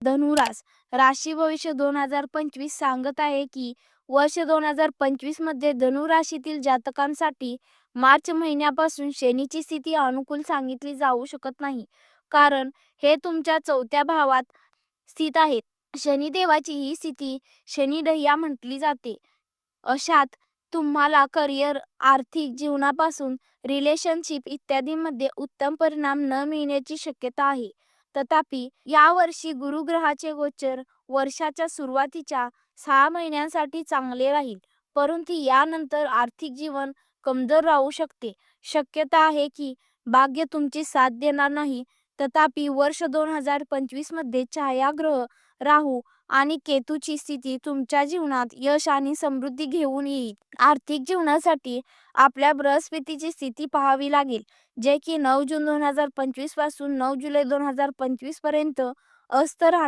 धनुरास राशी भविष्य 2025 सांगत आहे की वर्ष 2025 मध्ये धनु राशीतील जातकांसाठी मार्च महिन्यापासून शनीची स्थिती अनुकूल सांगितली जाऊ शकत नाही, कारण हे तुमच्या 4थ्या भावात स्थित आहेत. शनिदेवाची ही स्थिती शनिडह्या म्हटली जाते. अशात तुम्हाला करिअर, आर्थिक जीवनापासून रिलेशनशिप इत्यादींमध्ये उत्तम परिणाम न मिळण्याची शक्यता आहे. तथापि यावर्षी गुरुग्रहाचे गोचर वर्षाच्या सुरुवातीच्या 6 महिन्यांसाठी चांगले राहील, परंतु यानंतर आर्थिक जीवन कमजोर राहू शकते. शक्यता आहे की भाग्य तुमची साथ देणार नाही. तथापि वर्ष 2025 मध्ये छायाग्रह राहू आणि केतूची स्थिती तुमच्या जीवनात यश आणि समृद्धी घेऊन येईल. आर्थिक जीवनासाठी आपल्या बृहस्पतीची स्थिती पाहावी लागेल, जे की 9 जून 2025 पासून 9 जुलै 2025 पर्यंत अस्थ राहणार